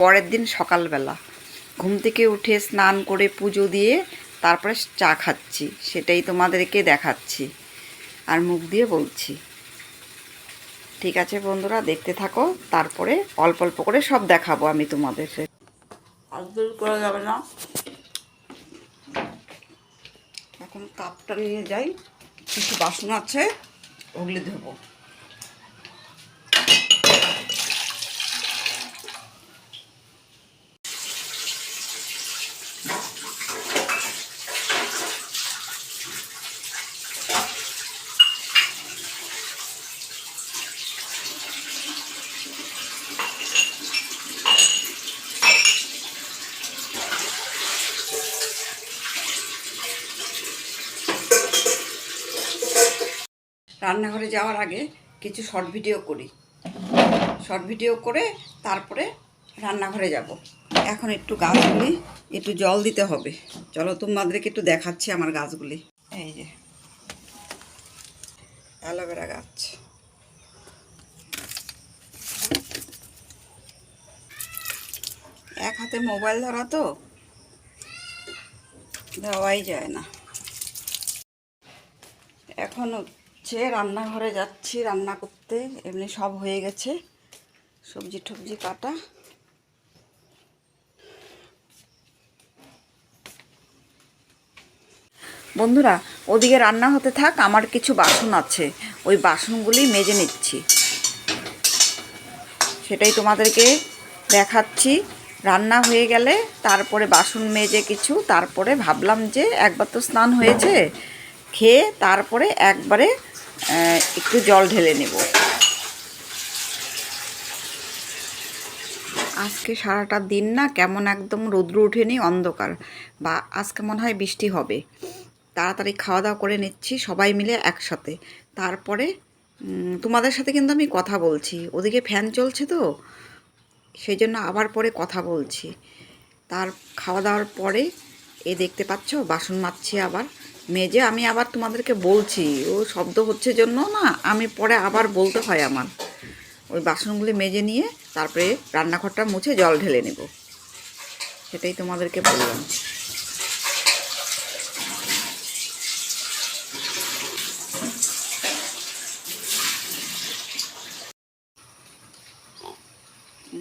পরের দিন সকালবেলা ঘুম থেকে উঠে স্নান করে পুজো দিয়ে তারপরে চা খাচ্ছি, সেটাই তোমাদেরকে দেখাচ্ছি আর মুখ দিয়ে বলছি। ঠিক আছে বন্ধুরা, দেখতে থাকো, তারপরে অল্প অল্প করে সব দেখাবো আমি তোমাদের। আদর করা যাবে না, এখন কাপটা নিয়ে যাই, কিছু বাসন আছে ওগুলি ধোবো। রান্নাঘরে যাওয়ার আগে কিছু শর্ট ভিডিও করি, শর্ট ভিডিও করে তারপরে রান্নাঘরে যাব। এখন একটু গাছগুলি একটু জল দিতে হবে, চলো তোমাদেরকে একটু দেখাচ্ছি আমার গাছগুলি। এই যে অ্যালোভেরা গাছ, এক হাতে মোবাইল ধরা তো দেওয়াই যায় না। এখন হচ্ছে রান্নাঘরে যাচ্ছি রান্না করতে, এমনি সব হয়ে গেছে, সবজি টবজি কাটা। বন্ধুরা ওদিকে রান্না হতে থাক, আমার কিছু বাসন আছে, ওই বাসনগুলি মেজে নিচ্ছি, সেটাই তোমাদেরকে দেখাচ্ছি। রান্না হয়ে গেলে তারপরে বাসন মেজে কিছু, তারপরে ভাবলাম যে একবার তো স্নান হয়েছে, খেয়ে তারপরে একবারে একটু জল ঢেলে নেব। আজকে সারাটা দিন না কেমন একদম রৌদ্র ওঠেনি, অন্ধকার, বা আজকে মনে হয় বৃষ্টি হবে। তাড়াতাড়ি খাওয়া দাওয়া করে নিচ্ছি সবাই মিলে একসাথে, তারপরে তোমাদের সাথে কিন্তু আমি কথা বলছি, ওদিকে ফ্যান চলছে তো সেই জন্য আবার পরে কথা বলছি। তার খাওয়া দাওয়ার পরে এ দেখতে পাচ্ছ বাসন মাজছি, আবার মেজে আমি আবার তোমাদেরকে বলছি, ও শব্দ হচ্ছে জন্য না আমি পরে আবার বলতে হয় আমার। ওই বাসনগুলি মেজে নিয়ে তারপরে রান্নাঘরটা মুছে জল ঢেলে নেব, সেটাই তোমাদেরকে বললাম।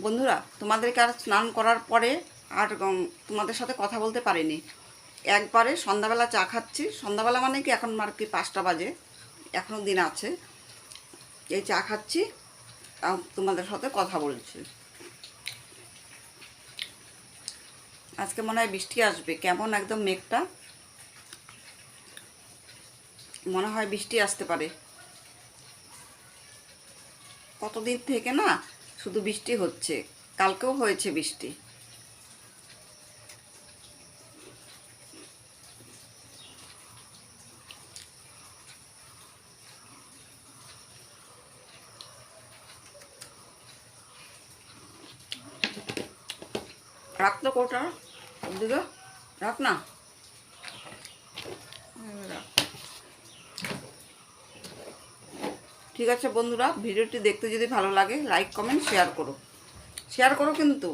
বন্ধুরা তোমাদেরকে আর স্নান করার পরে আর তোমাদের সাথে কথা বলতে পারিনি। একবারে সন্ধ্যাবেলা চা খাচ্ছি, সন্ধ্যাবেলা মানে কি এখন আর কি 5টা বাজে, এখনও দিন আছে, এই চা খাচ্ছি তোমাদের সাথে কথা বলছি। আজকে মনে হয় বৃষ্টি আসবে, কেমন একদম মেঘটা, মনে হয় বৃষ্টি আসতে পারে। কতদিন থেকে না শুধু বৃষ্টি হচ্ছে, কালকেও হয়েছে বৃষ্টি। রাখ তো কোটা ওদিকে, রাখ না, ঠিক আছে বন্ধুরা, ভিডিওটি দেখতে যদি ভালো লাগে লাইক কমেন্ট শেয়ার করো কিন্তু।